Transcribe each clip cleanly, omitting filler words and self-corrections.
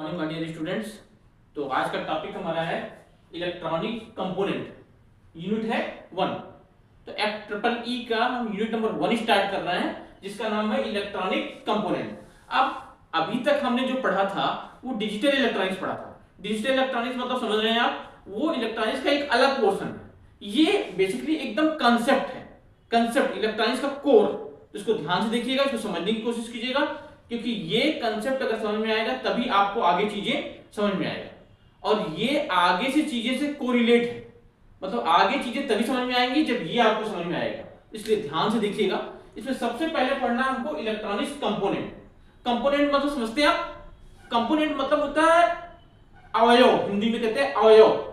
Morning my dear students. तो आज का टॉपिक हमारा है इलेक्ट्रॉनिक कंपोनेंट, यूनिट है 1। तो एफ ट्रिपल ई का हम यूनिट नंबर 1 स्टार्ट कर रहे हैं जिसका नाम है इलेक्ट्रॉनिक कंपोनेंट। अब अभी तक हमने जो पढ़ा था वो डिजिटल इलेक्ट्रॉनिक्स पढ़ा था। डिजिटल इलेक्ट्रॉनिक्स मतलब समझ रहे हैं आप, वो इलेक्ट्रॉनिक्स का एक अलग पोर्शन है। ये बेसिकली एकदम कंसेप्ट है, कंसेप्ट इलेक्ट्रॉनिक्स का कोर। तो इसको ध्यान से देखिएगा, इसको समझने की कोशिश कीजिएगा, क्योंकि ये कंसेप्ट अगर समझ में आएगा तभी आपको आगे चीजें समझ में आएगा। और ये आगे से चीजें से कोरिलेट है, मतलब आगे चीजें तभी समझ में आएंगी जब ये आपको समझ में आएगा। इसलिए ध्यान से देखिएगा। इसमें सबसे पहले पढ़ना हमको इलेक्ट्रॉनिक्स कंपोनेंट। कंपोनेंट मतलब समझते हैं आप, कंपोनेंट मतलब होता है अवयव, हिंदी में कहते हैं अवयव।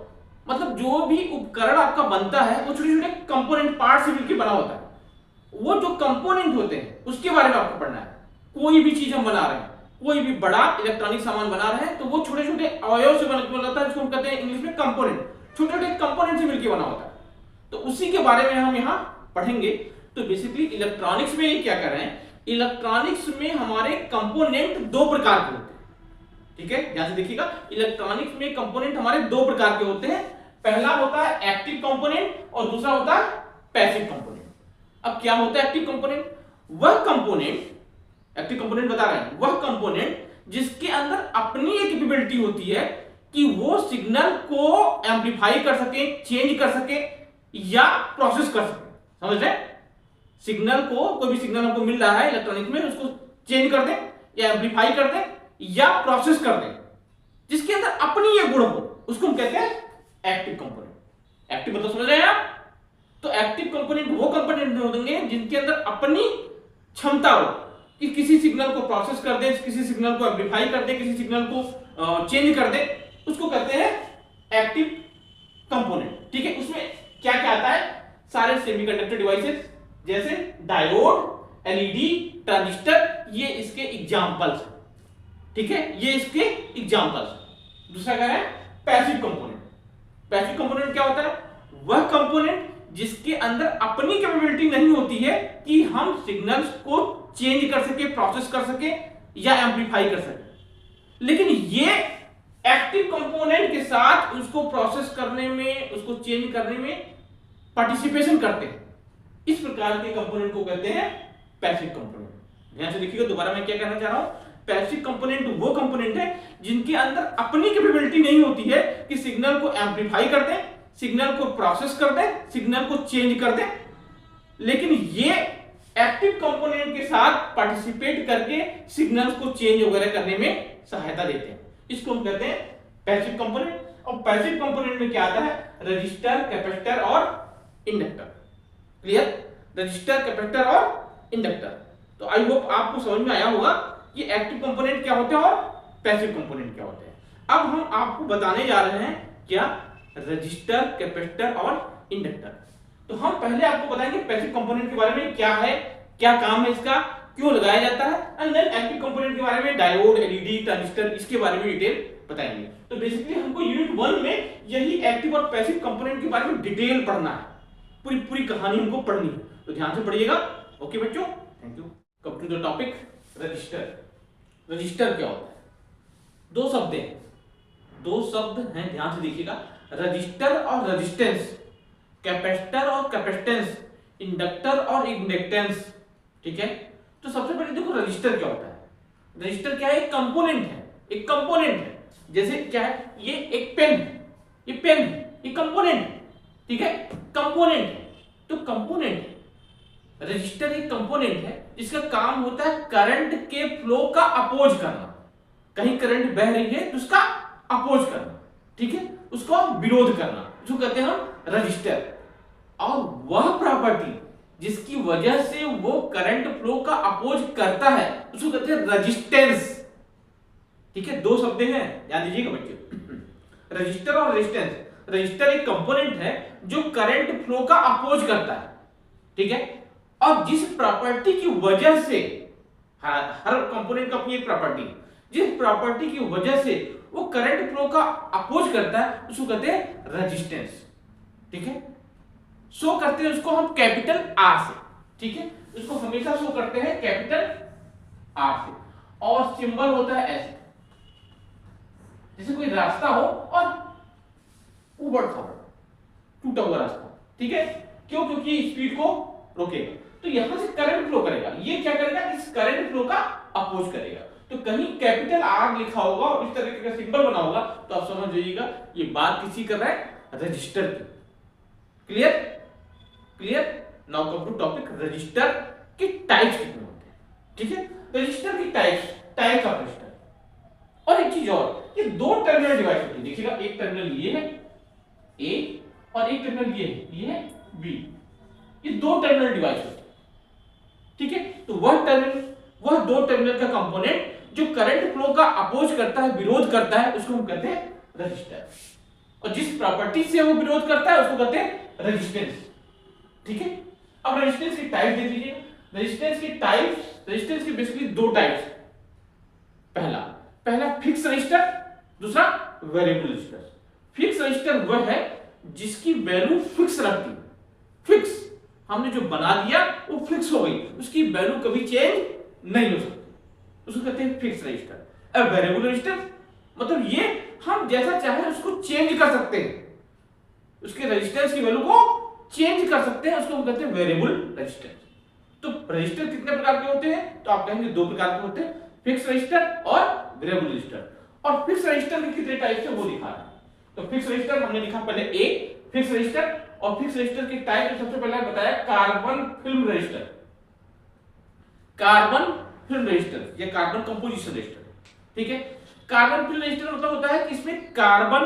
मतलब जो भी उपकरण आपका बनता है वो छोटे छोटे कंपोनेंट पार्ट से मिलकर बना होता है। वो जो कंपोनेंट होते हैं उसके बारे में आपको पढ़ना है। कोई भी चीज हम बना रहे हैं, कोई भी बड़ा इलेक्ट्रॉनिक सामान बना रहे हैं तो वो छोटे छोटे अवयव से बना होता है, जिसको हम कहते हैं इंग्लिश में कंपोनेंट। छोटे छोटे कंपोनेंट से मिलकर बना होता है, तो उसी के बारे में हम यहाँ पढ़ेंगे। तो बेसिकली इलेक्ट्रॉनिक्स में ये क्या कर रहे हैं, इलेक्ट्रॉनिक्स में हमारे कंपोनेंट दो प्रकार के होते हैं। ठीक है, ध्यान से देखिएगा। इलेक्ट्रॉनिक्स में कंपोनेंट हमारे दो प्रकार के होते हैं। पहला होता है एक्टिव कंपोनेंट और दूसरा होता है पैसिव कंपोनेंट। अब क्या होता है एक्टिव कंपोनेंट? वह कंपोनेंट, एक्टिव कंपोनेंट बता रहे हैं, वह कंपोनेंट जिसके अंदर अपनी एक कैपेबिलिटी होती है कि वो सिग्नल को एम्पलीफाई कर सके, चेंज कर सके या प्रोसेस कर सके। समझ रहे? सिग्नल को, कोई भी सिग्नल हमको मिल रहा है इलेक्ट्रॉनिक्स में, उसको चेंज कर दे या एम्पलीफाई कर दे या प्रोसेस कर दे, जिसके अंदर अपनी ये गुण हो, उसको हम कहते हैं एक्टिव कंपोनेंट। एक्टिव मतलब समझ रहे हैं आप? तो एक्टिव कंपोनेंट वो कंपोनेंट होंगे जिनके अंदर अपनी क्षमता हो कि किसी सिग्नल को प्रोसेस कर दे, किसी सिग्नल को एम्पलीफाई कर दे, किसी सिग्नल को चेंज कर दे, उसको कहते हैं एक्टिव कंपोनेंट। ठीक है, उसमें क्या क्या आता है? सारे सेमीकंडक्टर डिवाइसेस जैसे डायोड, एलईडी, ट्रांजिस्टर, ये इसके एग्जांपल्स हैं। ठीक है, ये इसके एग्जांपल्स। दूसरा क्या है? Passive component. पैसिव कंपोनेंट क्या होता है? वह कंपोनेंट जिसके अंदर अपनी कैपेबिलिटी नहीं होती है कि हम सिग्नल्स को चेंज कर सके, प्रोसेस कर सके या एम्पलीफाई कर सके, लेकिन ये एक्टिव कंपोनेंट के साथ उसको प्रोसेस करने में, उसको चेंज करने में पार्टिसिपेशन करते हैं। इस प्रकार के कंपोनेंट को कहते हैं पैसिव कंपोनेंट। ध्यान से देखिएगा, दोबारा मैं क्या कहना चाह रहा हूं। पैसिव कंपोनेंट वो कंपोनेंट है जिनके अंदर अपनी कैपेबिलिटी नहीं होती है कि सिग्नल को एम्पलीफाई कर दे, सिग्नल को प्रोसेस कर दे, सिग्नल को चेंज कर दे, लेकिन ये एक्टिव कंपोनेंट के साथ पार्टिसिपेट करके सिग्नल्स को चेंज वगैरह करने में सहायता देते हैं। इसको हम कहते हैं पैसिव कंपोनेंट। और पैसिव कंपोनेंट में क्या आता है? रजिस्टर, कैपेसिटर और इंडक्टर। क्लियर? रजिस्टर, कैपेसिटर और इंडक्टर। तो आई होप आपको समझ में आया होगा कि एक्टिव कंपोनेंट क्या होते हैं और पैसिव कंपोनेंट क्या होते हैं। अब हम आपको बताने जा रहे हैं क्या? रजिस्टर, कैपेसिटर और इंडक्टर। तो हम पहले आपको बताएंगे पैसिव कंपोनेंट के बारे में, क्या है, क्या काम है इसका, क्यों लगाया जाता है, एंड देन एक्टिव कंपोनेंट के बारे में, डायोड, एलईडी, ट्रांजिस्टर, इसके बारे में डिटेल बताएंगे। तो बेसिकली हमको यूनिट 1 में यही एक्टिव और पैसिव कंपोनेंट के बारे में डिटेल पढ़ना है, पूरी पूरी कहानी हमको पढ़नी है। तो ध्यान से पढ़िएगा। ओके बच्चों, thank you. Come to the topic, register. Register क्या होता है? दो शब्द हैं, दो शब्द हैं, ध्यान से देखिएगा। रजिस्टर और रेजिस्टेंस, कैपेसिटर और कैपेसिटेंस, इंडक्टर और इंडक्टेंस। ठीक है, तो सबसे पहले देखो रजिस्टर क्या होता है। रजिस्टर क्या है? एक कंपोनेंट है, एक कंपोनेंट है। जैसे क्या है, ये एक पेन है, ये पेन है, ये कंपोनेंट है। ठीक है, कंपोनेंट है। तो कंपोनेंट, रजिस्टर एक कंपोनेंट है जिसका काम होता है करंट के फ्लो का अपोज करना। कहीं करंट बह रही है तो उसका अपोज करना, ठीक है, उसको विरोध करना, जो कहते हैं हम रजिस्टर। और वह प्रॉपर्टी जिसकी वजह से वो करंट फ्लो का अपोज करता है उसको कहते हैं रेजिस्टेंस। ठीक है, दो शब्द हैं, ध्यान दीजिएगा बच्चे। रजिस्टर और रेजिस्टेंस। रजिस्टर एक कंपोनेंट है जो करंट फ्लो का अपोज करता है। ठीक है, और जिस प्रॉपर्टी की वजह से, हर कंपोनेंट का अपनी एक प्रॉपर्टी, जिस प्रॉपर्टी की वजह से वो करंट फ्लो का अपोज करता है उसको कहते हैं रेजिस्टेंस। ठीक है, शो करते हैं उसको हम कैपिटल आर से। ठीक है, इसको हमेशा शो करते हैं कैपिटल आर से, और सिंबल होता है ऐसे। जैसे कोई रास्ता हो और ऊबड़ खाबड़ टूटा हुआ रास्ता, ठीक है, क्यों? क्योंकि स्पीड को रोकेगा। तो यहां से करंट फ्लो करेगा, ये क्या करेगा? इस करंट फ्लो का अपोज करेगा। तो कहीं कैपिटल आर लिखा होगा और इस तरीके का सिंबल बना होगा तो आप समझ जाइएगा ये बात किसी कर रहा है? रजिस्टर की। Clear? Clear? Now come to topic, register के टाइप्स कितने होते हैं, ठीक है? रजिस्टर की टाइप्स ऑफ रजिस्टर। और एक चीज और, ये दो टर्मिनल डिवाइस होती है, देखिएगा, एक टर्मिनल ये है ए और एक टर्मिनल ये है बी। ये दो टर्मिनल डिवाइस होते हैं, ठीक है? तो वह दो टर्मिनल का कंपोनेंट जो करंट फ्लो का अपोज करता है, विरोध करता है, उसको हम कहते हैं रजिस्टर। और जिस प्रॉपर्टी से वो विरोध करता है उसको कहते हैं रेजिस्टेंस, ठीक है? अब रेजिस्टेंस की टाइप देख लीजिए। रेजिस्टेंस की बेसिकली दो टाइप्स। पहला फिक्स रजिस्टर, दूसरा वेरिएबल रजिस्टर। फिक्स रजिस्टर वह है जिसकी वैल्यू फिक्स रहती है, फिक्स, हमने जो बना दिया वो फिक्स हो गई, उसकी वैल्यू कभी चेंज नहीं हो सकती, उसको कहते हैं फिक्स रजिस्टर। अब वेरिएबल रजिस्टर मतलब ये हम जैसा चाहे उसको चेंज कर सकते हैं, उसके रेजिस्टेंस की वैल्यू को चेंज कर सकते हैं, उसको हम कहते हैं वेरिएबल रजिस्टेंस। तो रजिस्टर कितने प्रकार के होते हैं? तो आप कहेंगे दो प्रकार के होते हैं, फिक्स रजिस्टर और वेरिएबल रजिस्टर। और फिक्स रजिस्टर के कितने टाइप है वो दिखा रहा है। तो फिक्स रजिस्टर हमने लिखा पहले ए फिक्स रजिस्टर, और फिक्स रजिस्टर की टाइप सबसे पहले बताया carbon film register, carbon film register या कार्बन कंपोजिशन रजिस्टर, ठीक है? कार्बन फिल्म रजिस्टर मतलब होता है कि इसमें कार्बन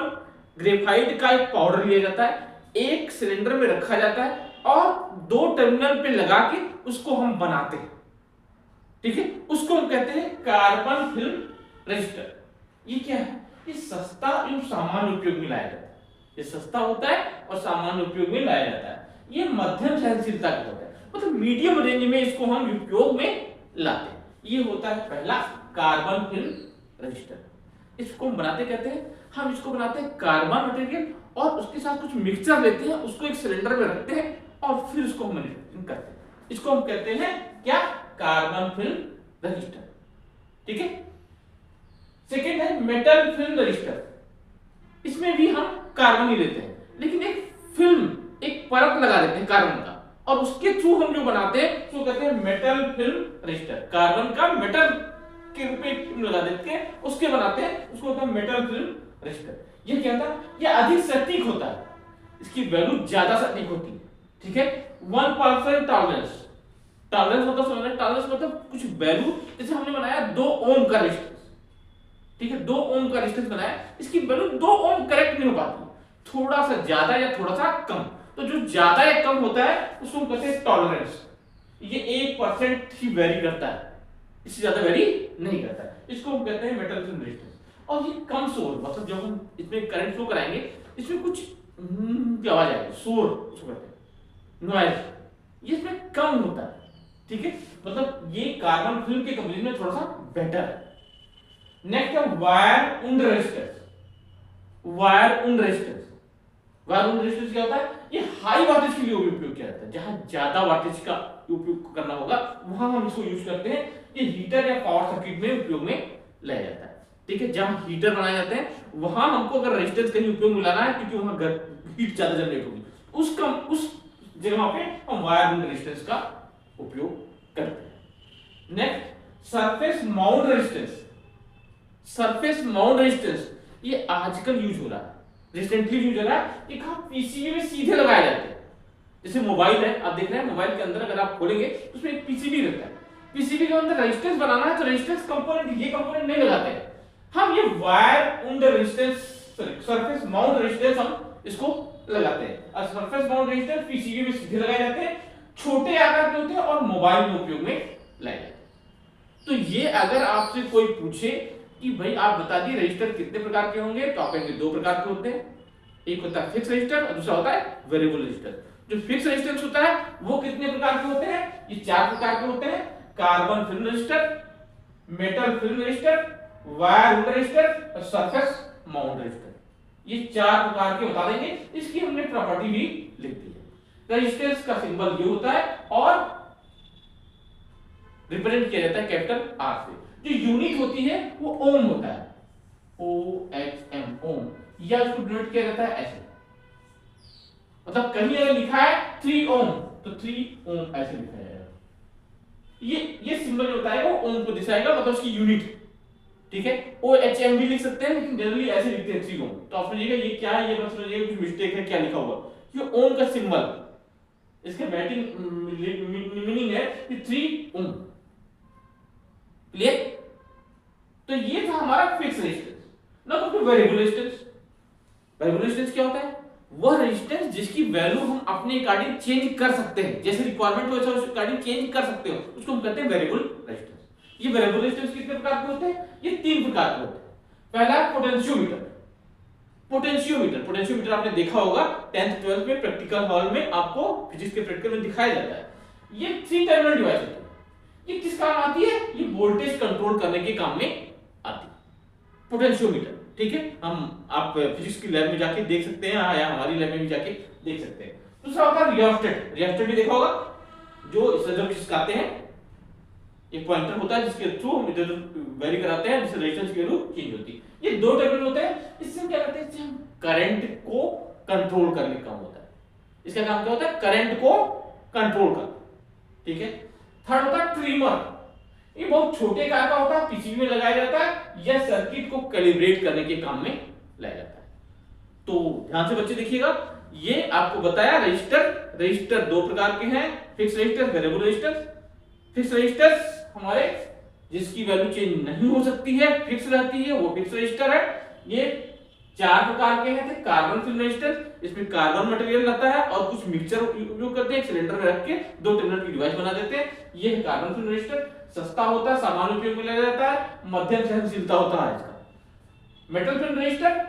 ग्रेफाइट का एक पाउडर लिया जाता है, एक सिलेंडर में रखा जाता है और दो टर्मिनल पे लगा के उसको हम बनाते हैं, ठीक है? उसको हम कहते हैं कार्बन फिल्म रजिस्टर। ये क्या है? ये सस्ता एवं सामान्य उपयोग में लाया जाता है, ये सस्ता होता है और सामान्य उपयोग में लाया जाता है। ये मध्यम सहनशीलता का होता है, मतलब मीडियम रेंज में इसको हम उपयोग में लाते हैं। ये होता है पहला कार्बन फिल्म रजिस्टर। इसको हम बनाते कहते हैं, हम इसको बनाते हैं कार्बन मटेरियल और उसके साथ कुछ मिक्सचर लेते हैं, उसको एक सिलेंडर में रखते हैं और फिर उसको हम मैन्युफैक्चरिंग करते हैं। इसको हम कहते हैं क्या? कार्बन फिल्म रजिस्टर, ठीक है? सेकेंड है मेटल फिल्म रजिस्टर। इसमें भी हम कार्बन ही लेते हैं, लेकिन एक फिल्म, एक परत लगा देते हैं कार्बन का, और उसके थ्रू हम जो बनाते हैं उसको कहते हैं मेटल फिल्म रजिस्टर। कार्बन का मेटल के रूप में फिल्म लगा देते हैं, उसके बनाते हैं, उसको कहते हैं मेटल फिल्म रजिस्टर। ये क्या था? ये अधिक सटीक होता है, इसकी वैल्यू ज्यादा सटीक होती है, ठीक है? 1% टॉलरेंस। टॉलरेंस मतलब समझना, टॉलरेंस मतलब कुछ वैल्यू, जैसे हमने बनाया 2 ओम का रेजिस्टेंस, ठीक है? 2 ओम का रेजिस्टेंस बनाया, इसकी वैल्यू 2 ओम करेक्ट नहीं हो पाती, थोड़ा सा ज्यादा या थोड़ा सा कम। तो जो ज्यादा या कम होता है उसको हम कहते हैं टॉलरेंस। ये 1% ही वेरी करता है, इससे ज्यादा वेरी नहीं करता है, इसको हम कहते हैं मेटल फिल्म रेजिस्टेंस। और ये कम शोर, मतलब जब हम इसमें करंट फ्लो कराएंगे इसमें कुछ की आवाज आएगी, शोर उसको कहते हैं, नॉइज, ये इसमें कम होता है, ठीक है? मतलब ये कार्बन फिल्म के कंपैरिजन में थोड़ा सा बेटर है। नेक्स्ट है wire wound resistance. Wire wound resistance, wire wound resistance क्या होता है? ये हाई वोल्टेज के लिए उपयोग किया जाता है, जहां ज्यादा वोल्टेज का उपयोग करना होगा वहां हम इसको यूज करते हैं। ये हीटर या पावर सर्किट में उपयोग में लाया जाता है, ठीक है? जहां हीटर बनाए जाते हैं वहां हमको अगर रेजिस्टेंस कहीं उपयोग में लाना है, क्योंकि वहां हीट ज्यादा जनरेट होगी, उस जगह पे हम वायर उंड रेजिस्टेंस का उपयोग करते हैं। Next surface mount resistance. Surface mount resistance ये आजकल यूज हो रहा है, रिसेंटली यूज हो रहा है। ये कहां? पीसीबी में सीधे लगाए जाते हैं। जैसे मोबाइल है, आप देख रहे हैं मोबाइल के अंदर अगर आप खोलेंगे तो उसमें एक पीसीबी रहता है, पीसीबी के अंदर रेजिस्टेंस बनाना है तो रेजिस्टेंस कंपोनेंट, ये कंपोनेंट नहीं लगाते हैं हम, ये wire wound resistance, surface mount resistance हम इसको लगाते हैं। और सरफेस माउंट रेजिस्टेंस पीसीबी में सीधे लगाए जाते हैं, छोटे आकार के होते हैं और मोबाइल में उपयोग में लाए जाते हैं। तो ये अगर आपसे कोई पूछे कि भाई आप बता दिए रजिस्टर कितने प्रकार के होंगे, तो आप कहेंगे 2 प्रकार के होते हैं, एक होता है फिक्स रजिस्टर और दूसरा होता है वेरिएबल रजिस्टर। जो फिक्स रेजिस्टेंस होता है वो कितने प्रकार के होते हैं? ये 4 प्रकार के होते हैं, carbon film resistor, metal film resistor, wire wound resistor और सरफेस माउंट रजिस्टर। ये 4 प्रकार के बता देंगे, इसकी हमने प्रॉपर्टी भी लिख दी है। रेजिस्टेंस का सिंबल ये होता है और रिप्रेजेंट किया जाता है कैपिटल आर से। जो यूनिट होती है वो ओम होता है, OH ओम, या उसको डिनोट किया जाता है ऐसे, मतलब कहीं अगर लिखा है 3 ओम तो 3 ओम ऐसे लिखा जाएगा। ये सिंबल जो होता है वो ओम को दिखाएगा, मतलब उसकी यूनिट, ठीक है। OHM भी लिख सकते हैं, लेकिन जनरली ऐसे लिखते हैं 3 ओम। तो आप समझिएगा ये क्या है, ये बस समझिएगा कुछ मिस्टेक है क्या लिखा हुआ। ये ओम का सिंबल, इसका बैटिंग मीनिंग है कि 3 ओम, क्लियर। तो ये था हमारा fix resistance. Now come two variable resistance. Variable resistance क्या होता है? वह रेजिस्टेंस जिसकी वैल्यू हम अपने अकॉर्डिंग चेंज कर सकते हैं, जैसे रिक्वायरमेंट हो वैसे उसके अकॉर्डिंग चेंज कर सकते हो, उसको हम कहते हैं वेरिएबल रेजिस्टेंस। ये वेरिएबल रेजिस्टेंस कितने प्रकार के होते हैं? ये 3 प्रकार के होते हैं। पहला है पोटेंशियोमीटर। पोटेंशियोमीटर आपने देखा होगा 10th 12th में प्रैक्टिकल हॉल में, आपको फिजिक्स के प्रैक्टिकल में दिखाया जाता है। ये 3 टर्मिनल डिवाइस होती है। ये किस काम आती है? ये वोल्टेज कंट्रोल करने के काम में आती है, पोटेंशियोमीटर, ठीक है। आप फिजिक्स की लैब में जाके देख सकते हैं, या हमारी लैब में भी जाके देख सकते हैं। दूसरा होता है रियोस्टेट। रियोस्टेट भी देखा होगा, जो इससे खिसकाते हैं, एक पॉइंटर होता है जिसके थ्रू हम इधर वेरी कराते हैं, जिससे रेजिस्टेंस की वैल्यू चेंज होती है। ये 2 टर्मिनल होते हैं। इससे हम क्या करते हैं? इससे हम करंट को कंट्रोल करने का काम होता है। इसका काम क्या होता है? करंट को कंट्रोल करना, ठीक है। थर्ड होता है ट्रिमर। ये बहुत छोटे कार का होता है, पीसीबी में लगाया जाता है या सर्किट को कैलिब्रेट करने के काम में लाया जाता है। तो ध्यान से बच्चे देखिएगा, ये आपको बताया रजिस्टर 2 प्रकार के हैं, fix register, variable resistor. Fix register हमारे जिसकी वैल्यू चेंज नहीं हो सकती है, फिक्स रहती है, वो फिक्स रजिस्टर है। ये 4 प्रकार के हैं। कार्बन फिल्म रजिस्टर, इसमें कार्बन मटेरियल रहता है और कुछ मिक्सचर उपयोग करते हैं, एक सिलेंडर में रख के 2 टर्मिनल की डिवाइस बना देते हैं। ये है कार्बन फिल्म रजिस्टर। सस्ता होता है, सामान्य उपयोग में लिया जाता है, मध्यम सहनशीलता होता है इसका। Metal film resistor,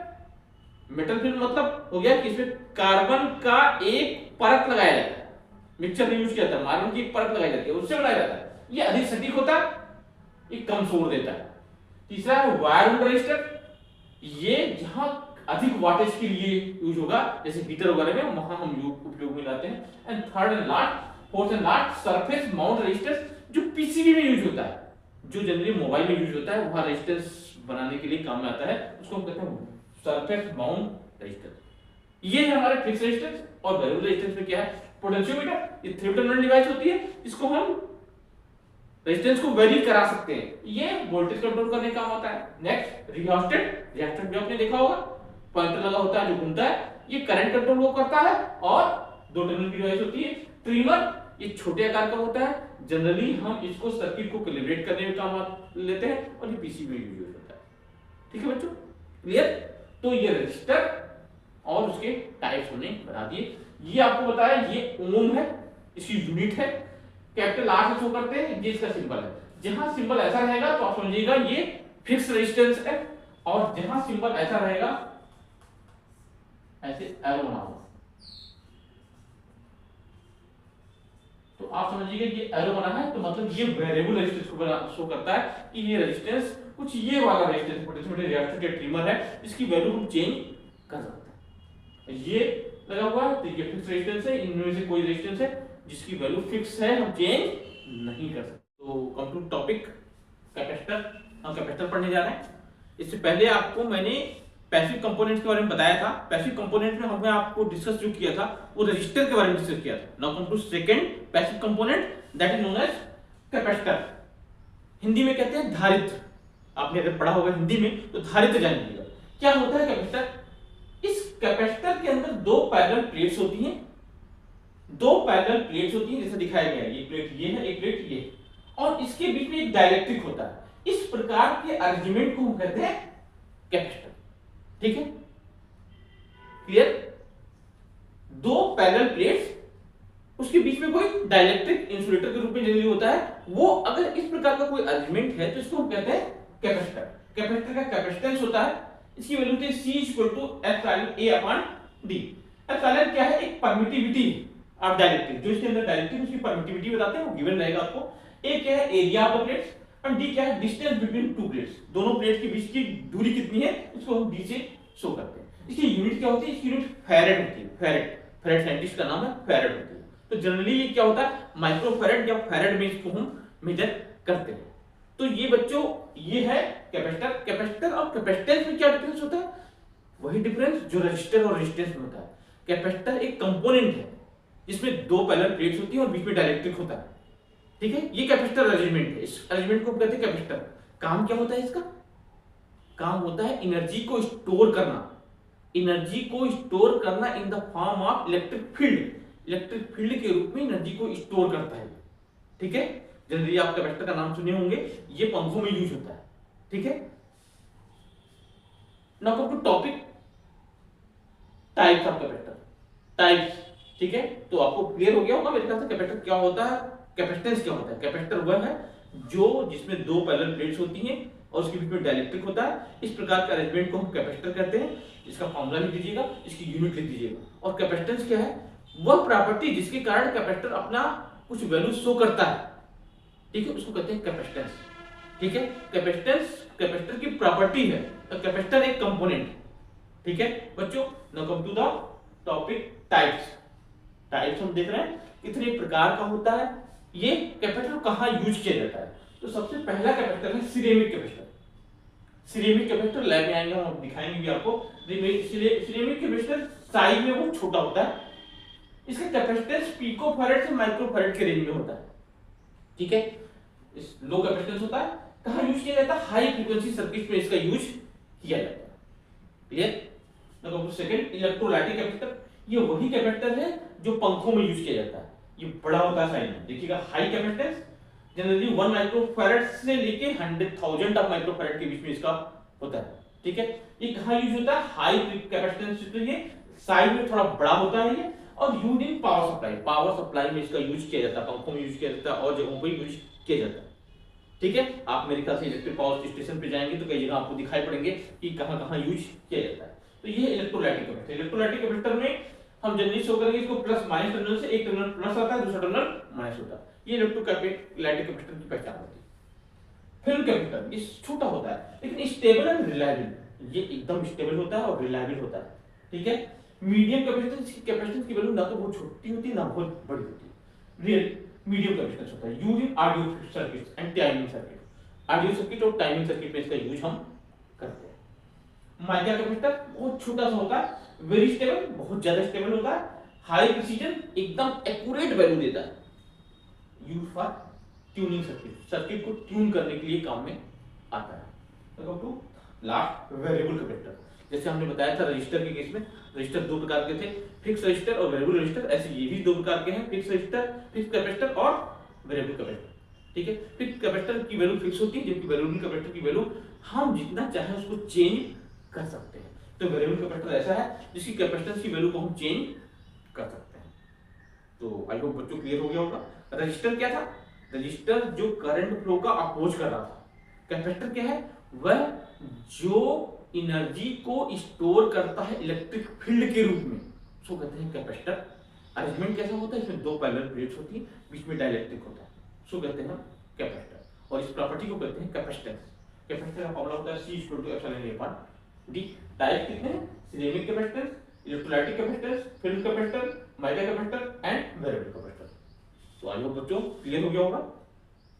metal film मतलब हो गया कि इसमें कार्बन का एक परत लगाया जाता है, मिक्सचर यूज किया जाता है, कार्बन की एक परत लगाई जाती है, उससे बनाया जाता है। ये अधिक सटीक होता है, ये कम शोर देता है। तीसरा है वायर रजिस्टर। ये जहां अधिक वाटेज के लिए यूज होगा, जैसे हीटर वगैरह में, वहां हम उपयोग में लाते हैं। And third and last, fourth and last, surface mount register, जो पीसीबी में यूज होता है, जो जनरली मोबाइल में यूज होता है, वहां रेजिस्टेंस बनाने के लिए काम में आता है, उसको हम कहते हैं सरफेस माउंट रजिस्टर। ये है हमारे फिक्स रेजिस्टेंस। और वेरिएबल रेजिस्टेंस में क्या है? पोटेंशियोमीटर। ये 3 टर्मिनल डिवाइस होती है, इसको हम रेजिस्टेंस को वेरी करा सकते हैं, ये वोल्टेज कंट्रोल करने का काम आता है। Next rheostat. रियोस्टेट भी आपने देखा होगा, पॉइंटर लगा होता है जो घूमता है, ये करंट कंट्रोल वो करता है। और 2 टर्मिनल की डिवाइस होती है। ट्रिमर, ये छोटे आकार का होता है, जनरली हम इसको सर्किट को कैलिब्रेट करने में काम लेते हैं, और ये पीसीबी में यूज होता है, ठीक है बच्चों, क्लियर। तो ये रजिस्टर और उसके टाइप्स हमने बता दिए। ये आपको बताया ये ओम है, इसकी यूनिट है, कैपिटल R से शो करते हैं, ये इसका सिंबल है। जहां सिंबल ऐसा रहेगा तो आप समझिएगा ये फिक्स रेजिस्टेंस है, और जहां सिंबल ऐसा रहेगा, ऐसे एरो बना हुआ, तो आप समझिएगा ये एरो बना है, तो मतलब ये वेरिएबल रेजिस्टेंस को शो करता है कि ये रेजिस्टेंस कुछ ये वाला रेजिस्टेंस, पोटेंशियोमीटर रिएक्टर या ट्रिमर है, इसकी वैल्यू हम चेंज कर सकते हैं। ये लगा हुआ है तो ये फिक्स रेजिस्टेंस है, इनमें से कोई रेजिस्टेंस है जिसकी वैल्यू फिक्स है, हम चेंज नहीं कर सकते। तो कम टू टॉपिक कैपेसिटर, हम कैपेसिटर पढ़ने जा रहे हैं। इससे पहले आपको मैंने पैसिव कंपोनेंट्स के बारे में बताया था। पैसिव कंपोनेंट में हमने आपको डिस्कस जो किया था वो रजिस्टर के बारे में डिस्कस किया था। Now come to second passive component, that is known as capacitor. Hindi में कहते हैं धारित्र। आपने अगर पढ़ा होगा हिंदी में तो धारित्र जान लीजिएगा। क्या होता है कैपेसिटर? इस कैपेसिटर के अंदर 2 पैरेलल प्लेट्स होती हैं, 2 पैरेलल प्लेट्स होती हैं, जैसे दिखाया गया है, ये प्लेट ये है, एक प्लेट ये, और इसके बीच में एक डाइलेक्ट्रिक होता है। इस प्रकार के अरेंजमेंट को हम कहते हैं कैपेसिटर, ठीक है, क्लियर। 2 पैरेलल प्लेट्स, उसके बीच में कोई डाइलेक्ट्रिक इंसुलेटर के रूप में जनरली होता है, वो अगर इस प्रकार का कोई अरेंजमेंट है तो इसको हम कहते हैं कैपेसिटर। कैपेसिटर का कैपेसिटेंस होता है, इसकी वैल्यू होती है C=εA/d। एप्सिलॉन क्या है? एक परमिटिविटी ऑफ डाइलेक्ट्रिक, जो इसके अंदर डाइलेक्ट्रिक उसकी परमिटिविटी बताते हैं, वो गिवन रहेगा आपको। ए क्या है? एरिया ऑफ द प्लेट्स, और डी क्या है? डिस्टेंस बिटवीन 2 प्लेट्स, दोनों प्लेट के बीच की दूरी कितनी है, इसको हम डी से शो करते हैं। इसकी यूनिट क्या होती है? इसकी यूनिट फैरेड होती है। फैरेड साइंटिस्ट का नाम है, फैरेड होती है। तो जनरली ये क्या होता है? माइक्रोफैरेड या फैरेड में इसको हम मेजर करते हैं। तो ये बच्चों ये है कैपेसिटर। कैपेसिटर और कैपेसिटेंस में क्या डिफरेंस होता है? वही डिफरेंस जो रजिस्टर और रेजिस्टेंस में होता है। कैपेसिटर एक कंपोनेंट है जिसमें दो पैरेलल प्लेट्स होती हैं और बीच में डाइलेक्ट्रिक होता है, ठीक है। ये कैपेसिटर अरेंजमेंट है, इस अरेंजमेंट को कहते हैं कैपेसिटर। काम क्या होता है इसका? काम होता है एनर्जी को स्टोर करना, एनर्जी को स्टोर करना in the form of electric field. Electric field के रूप में एनर्जी को स्टोर करता है, ठीक है। जनरली आप कैपेसिटर का नाम सुने होंगे, ये पंखों में यूज होता है, ठीक है। Now come to topic types of capacitor, types, ठीक है। तो आपको क्लियर हो गया होगा मेरे ख्याल से कैपेसिटर क्या होता है, कैपेसिटेंस क्या होता है। कैपेसिटर वह है जो जिसमें दो पैरेलल प्लेट्स होती हैं और उसके बीच में डाइलेक्ट्रिक होता है। इस प्रकार के अरेंजमेंट को हम कैपेसिटर कहते हैं। इसका फॉर्मूला लिख दीजिएगा, इसकी यूनिट लिख दीजिएगा। और कैपेसिटेंस क्या है? वह प्रॉपर्टी जिसके कारण कैपेसिटर अपना कुछ वैल्यू शो करता है, ठीक है, उसको कहते हैं कैपेसिटेंस, ठीक है। कैपेसिटेंस कैपेसिटर की प्रॉपर्टी है, तो कैपेसिटर एक कंपोनेंट, ठीक है बच्चों। Now come to the topic types. Types हम देख रहे हैं कितने प्रकार का होता है, ये कैपेसिटर कहां यूज किया जाता है। तो सबसे पहला कैपेसिटर है ceramic capacitor. Ceramic capacitor lab में आएंगे, हम दिखाएंगे भी आपको। सिरेमिक कैपेसिटर साइज में वो छोटा होता है, इसका कैपेसिटेंस पिकोफैरेड से माइक्रोफैरेड के रेंज में होता है, ठीक है। इस लो कैपेसिटेंस होता है, कहां यूज किया जाता है? हाई फ्रीक्वेंसी सर्किट में इसका यूज किया जाता है, clear. Now second, electrolytic capacitor. ये वही कैपेसिटर है जो पंखों में यूज किया जाता है। ये बड़ा होता है साइज में, देखिएगा हाई कैपेसिटेंस, जनरली 1 माइक्रोफैरेड से लेके 100,000 ऑफ माइक्रोफैरेड के बीच में इसका होता है, ठीक है। ये कहां यूज होता है? हाई कैपेसिटेंस के लिए, साइज में थोड़ा बड़ा होता है ये, और use in power supply. Power supply में इसका यूज किया जाता है, पंखों में यूज किया जाता है और जगहों पर यूज किया जाता है, ठीक है। आप मेरे ख्याल से इलेक्ट्रिक पावर स्टेशन पे जाएंगे तो कई जगह आपको दिखाई पड़ेंगे कि कहां कहां यूज किया जाता है। तो ये इलेक्ट्रोलाइटिक कैपेसिटर। इलेक्ट्रोलाइटिक कैपेसिटर में हम जनरली शो करेंगे इसको प्लस माइनस टर्मिनल से, एक टर्मिनल प्लस आता है, दूसरा टर्मिनल माइनस होता है। ये इलेक्ट्रोलाइटिक कैपेसिटर की पहचान होती है। फिल्म कैपेसिटर, ये छोटा होता है लेकिन स्टेबल एंड रिलायबल। ये एकदम स्टेबल होता है और रिलायबल होता है, ठीक है। मीडियम कैपेसिटेंस की वैल्यू ना तो बहुत छोटी होती है ना बहुत बड़ी होती है। रियल मीडियम कैपेसिटेंस होता है, use in audio circuit and timing circuit. Audio circuit और टाइमिंग सर्किट में इसका यूज हम करते हैं। माइक्रो कैपेसिटर बहुत छोटा सा होता है, वेरी स्टेबल, बहुत ज्यादा स्टेबल होता है, हाई प्रिसीजन, एकदम एक्यूरेट वैल्यू देता है, use for tuning circuit, circuit को ट्यून करने के लिए काम में आता है। तो टू लास्ट, वेरिएबल कैपेसिटर। जैसे हमने बताया था रजिस्टर के केस में, रजिस्टर दो प्रकार के थे, फिक्स रजिस्टर और वेरिएबल रजिस्टर। ऐसे ये भी दो प्रकार के हैं, फिक्स रजिस्टर, फिक्स कैपेसिटर और वेरिएबल कैपेसिटर, ठीक है। फिक्स कैपेसिटर की वैल्यू फिक्स होती है, जबकि वेरिएबल कैपेसिटर की वैल्यू हम जितना चाहे उसको चेंज कर सकते हैं। तो वेरिएबल कैपेसिटर ऐसा है जिसकी कैपेसिटेंस की वैल्यू को हम चेंज कर सकते हैं। तो आई होप बच्चों क्लियर हो गया होगा। रजिस्टर क्या था? रजिस्टर जो करंट फ्लो का अपोज कर रहा था। कैपेसिटर क्या है? वह जो एनर्जी को स्टोर करता है इलेक्ट्रिक फील्ड के रूप में, उसको कहते हैं कैपेसिटर। अरेंजमेंट कैसा होता है? इसमें दो पैरेलल प्लेट्स होती है, बीच में डाइलेक्ट्रिक होता है, उसको कहते हैं कैपेसिटर। और इस प्रॉपर्टी को कहते हैं कैपेसिटेंस। कैपेसिटर का फॉर्मूला होता है C=E/D। टाइप कितने हैं? Ceramic capacitor, electrolytic capacitor, film capacitor, micro capacitor and variable capacitor. तो आई होप बच्चों क्लियर हो गया होगा।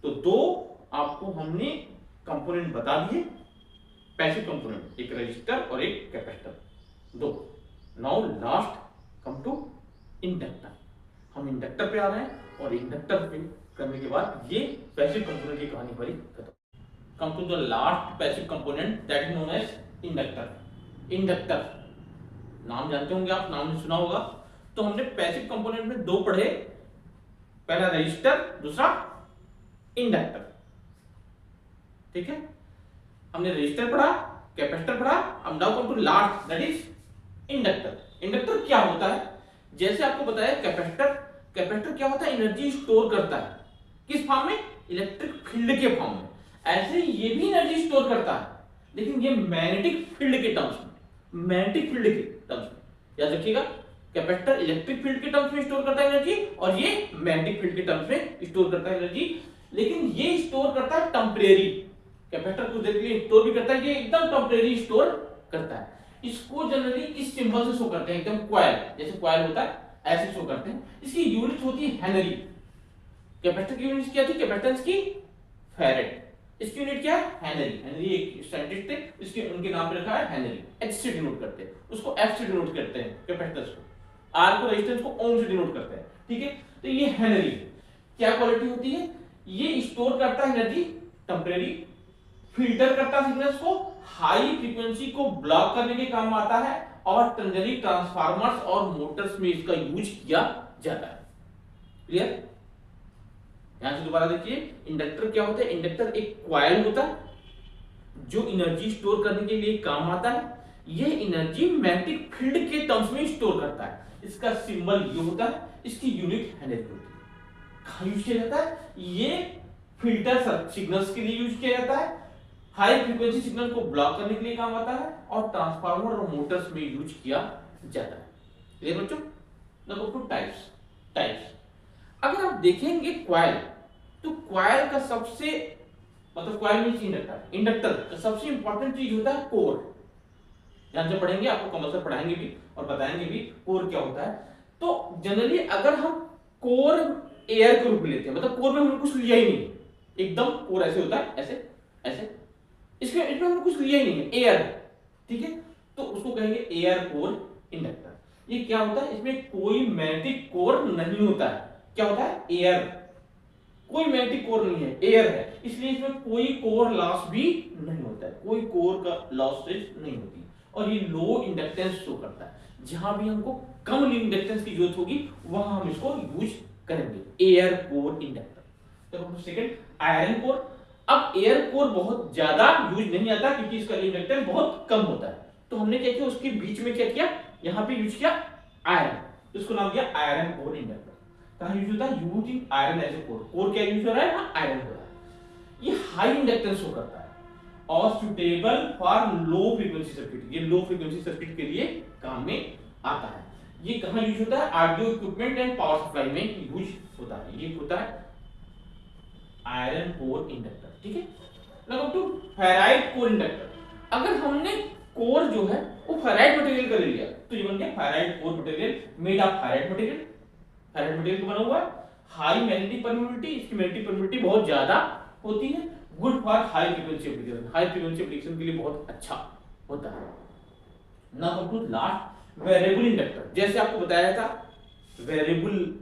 तो दो आपको हमने कंपोनेंट बता दिए, पैसिव कंपोनेंट, एक रजिस्टर और एक कैपेसिटर, दो। Now last come to inductor. हम इंडक्टर पे आ रहे हैं और इंडक्टर पे करने के बाद ये पैसिव कंपोनेंट की कहानी भरी खत्म। Come to the last passive component that is known as inductor. Inductor नाम जानते होंगे आप, नाम सुना होगा। तो हमने पैसिव कंपोनेंट में दो पढ़े, पहला रजिस्टर, दूसरा इंडक्टर, ठीक है। हमने रजिस्टर पढ़ा, कैपेसिटर पढ़ा, अब now come to last that is inductor. Inductor क्या होता है? जैसे आपको बताया कैपेसिटर क्या होता है? एनर्जी स्टोर करता है, किस फॉर्म में? इलेक्ट्रिक फील्ड के फॉर्म में। ऐसे ही ये भी एनर्जी स्टोर करता है, लेकिन ये मैग्नेटिक फील्ड के टर्म्स में, मैग्नेटिक फील्ड के टर्म्स में। याद रखिएगा, कैपेसिटर इलेक्ट्रिक फील्ड के टर्म्स में स्टोर करता है एनर्जी और ये मैग्नेटिक फील्ड के टर्म्स में स्टोर करता है एनर्जी। लेकिन ये स्टोर करता है टेम्परेरी, कैपेसिटर कुछ देर के लिए स्टोर भी करता है, ये एकदम टेम्परेरी स्टोर करता है। इसको जनरली इस सिंबल से शो करते हैं, एकदम कॉइल, जैसे कॉइल होता है ऐसे शो करते हैं। इसकी यूनिट होती है हेनरी। कैपेसिटर की यूनिट क्या थी? कैपेसिटेंस की फैरेड। इसकी यूनिट क्या है? हेनरी। हेनरी एक साइंटिस्ट थे, इसके उनके नाम पे रखा है हेनरी। एच से डिनोट करते हैं, उसको एफ से डिनोट करते हैं कैपेसिटेंस को, आर को रेजिस्टेंस को ओम से डिनोट करते हैं, ठीक है। तो ये हेनरी क्या क्वालिटी होती है? ये स्टोर करता है एनर्जी टेम्परेरी, फिल्टर करता है सिग्नल्स को, हाई फ्रीक्वेंसी को ब्लॉक करने के काम आता है, और टर्नरी ट्रांसफार्मर्स और मोटर्स में इसका यूज किया जाता है। क्लियर? यहां से दोबारा देखिए, इंडक्टर क्या होता है? इंडक्टर एक कॉइल होता है जो एनर्जी स्टोर करने के लिए काम आता है। ये एनर्जी मैग्नेटिक फील्ड के टर्म्स में स्टोर करता है। इसका सिंबल ये होता है, इसकी यूनिट हेनरी होती है। कहां यूज किया जाता है? ये फिल्टर सिग्नल्स के लिए यूज किया जाता है, हाई फ्रीक्वेंसी सिग्नल को ब्लॉक करने के लिए काम आता है, और ट्रांसफार्मर और मोटर्स में यूज किया जाता है। क्लियर बच्चों? Number 2 types. अगर आप देखेंगे कॉइल, तो कॉइल का सबसे मतलब कॉइल मींस इंडक्टर का सबसे इंपॉर्टेंट चीज होता है कोर। ध्यान से पढ़ेंगे, आपको कंपल्सरी पढ़ाएंगे भी और बताएंगे भी कोर क्या होता है। तो जनरली अगर हम कोर एयर के रूप में लेते हैं, मतलब कोर में हमने कुछ लिया ही नहीं, एकदम कोर ऐसे होता है, ऐसे ऐसे, इसमें हमने कुछ लिया ही नहीं है, एयर, ठीक है, तो उसको कहेंगे एयर कोर इंडक्टर। ये क्या होता है? इसमें कोई मैग्नेटिक कोर नहीं होता है। क्या होता है? एयर, कोई मैग्नेटिक कोर नहीं है, एयर है, इसलिए इसमें कोई कोर लॉस भी नहीं होता है, कोई कोर का लॉसेज नहीं होती, और ये लो इंडक्टेंस शो करता है। जहां भी हमको कम इंडक्टेंस की जरूरत होगी वहां हम इसको यूज करेंगे, एयर कोर इंडक्टर। तो सेकंड आयरन कोर। अब एयर कोर बहुत ज्यादा यूज नहीं आता क्योंकि इसका इंडक्टेंस बहुत कम होता है, तो हमने क्या किया, उसके बीच में क्या किया, यहां पे यूज किया आयरन, तो इसको नाम दिया आयरन कोर इंडक्टर। कहां यूज होता है? Using iron as a core. Core क्या यूज हो रहा है? हाँ, आयरन हो रहा है। ये हाई इंडक्टेंस शो करता है और suitable for low frequency circuit. ये लो फ्रीक्वेंसी सर्किट के लिए काम में आता है। ये कहां यूज होता है? Audio equipment and power supply में यूज होता है। ये होता है आयरन कोर इंडक्टर, ठीक है। Number 2 ferrite core inductor. अगर हमने कोर जो है वो फेराइट मटेरियल का ले लिया तो ये बन गया ferrite core material, made of ferrite material. Ferrite material का बना हुआ है, हाई मैग्नेटिक परमिटिविटी, इसकी मैग्नेटिक परमिटिविटी बहुत ज्यादा होती है, good for high frequency application. High frequency application के लिए बहुत अच्छा होता है। Number 2 last variable inductor. जैसे आपको बताया था वेरिएबल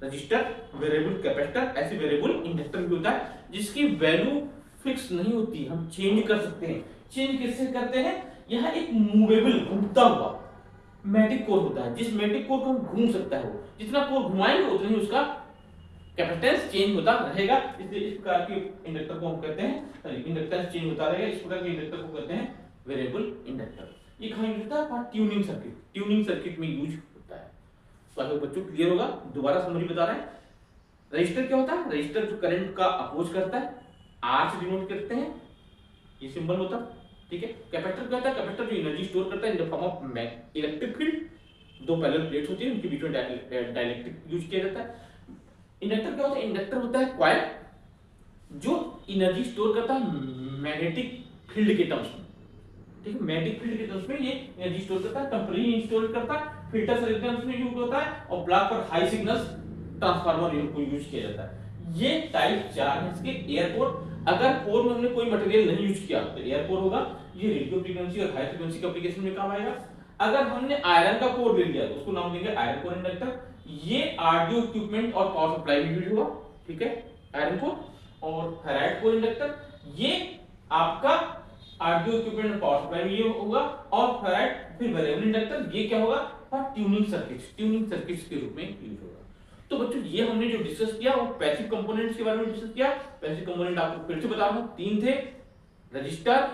रजिस्टर, वेरिएबल कैपेसिटर, ऐसे वेरिएबल इंडक्टर भी होता है जिसकी वैल्यू फिक्स नहीं होती, हम चेंज कर सकते हैं। चेंज कैसे करते हैं? यह एक मूवेबल, घूमता हुआ मैग्नेटिक कोर होता है, जिस मैग्नेटिक कोर को हम घूम सकता है, वो जितना कोर घुमाएंगे उतना ही उसका कैपेसिटेंस चेंज होता रहेगा। इसलिए इस प्रकार के इंडक्टर को हम कहते हैं, इंडक्टेंस चेंज होता रहेगा, इस प्रकार के इंडक्टर को कहते हैं वेरिएबल इंडक्टर। ये कहां यूज होता है? ट्यूनिंग सर्किट, ट्यूनिंग सर्किट में यूज होता है। तो आगे बच्चों क्लियर होगा, दोबारा समरी बता रहे हैं। रजिस्टर क्या होता है? रजिस्टर जो करंट का अपोज करता है, आर से डिनोट करते हैं, ये सिंबल होता है, ठीक है। कैपेसिटर क्या होता है? कैपेसिटर जो एनर्जी स्टोर करता है in the form of electric field. दो पैरेलल प्लेट्स होती है, उनके बीच में डाइलेक्ट्रिक यूज किया जाता है। इंडक्टर क्या होता है? इंडक्टर होता है कॉइल जो एनर्जी स्टोर करता है मैग्नेटिक फील्ड के टर्म्स में, ठीक है। मैग्नेटिक फील्ड के टर्म्स में ये एनर्जी स्टोर करता है, टेम्परेरी स्टोर करता है, फिल्टर सर्किट में यूज होता है, और ब्लॉक पर हाई सिग्नल्स ट्रांसफार्मर को यूज किया जाता है। ये टाइप 4 है इसके एयर कोर। अगर कोर में हमने कोई मटेरियल नहीं यूज किया तो एयर कोर होगा, ये रेडियो फ्रीक्वेंसी और हाई फ्रीक्वेंसी के एप्लीकेशन में काम आएगा। अगर हमने आयरन का कोर ले लिया तो उसको नाम देंगे आयरन कोर इंडक्टर। ये ऑडियो इक्विपमेंट और पावर सप्लाई में यूज होगा, ठीक है, आयरन कोर। और फेराइट कोर इंडक्टर, ये आपका ऑडियो इक्विपमेंट और पावर सप्लाई में ये होगा। और फेराइट फिर वेरिएबल इंडक्टर, ये क्या होगा? फॉर ट्यूनिंग सर्किट्स के रूप में यूज होगा। तो बच्चों ये हमने जो डिस्कस किया वो पैसिव कंपोनेंट्स के बारे में डिस्कस किया। पैसिव कंपोनेंट आपको फिर से बता रहा हूं, 3 थे, रजिस्टर,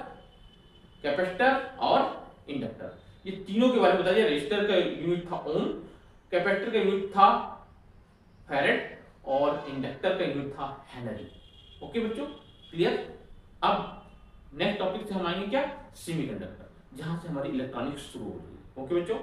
कैपेसिटर और इंडक्टर। ये तीनों के बारे में बता दिया। रजिस्टर का यूनिट था ओम, कैपेसिटर का यूनिट था फैरेड, और इंडक्टर का यूनिट था हेनरी। ओके बच्चों, क्लियर। अब नेक्स्ट टॉपिक से हम आएंगे क्या? सेमीकंडक्टर, जहां से हमारी इलेक्ट्रॉनिक्स शुरू होगी। ओके बच्चों।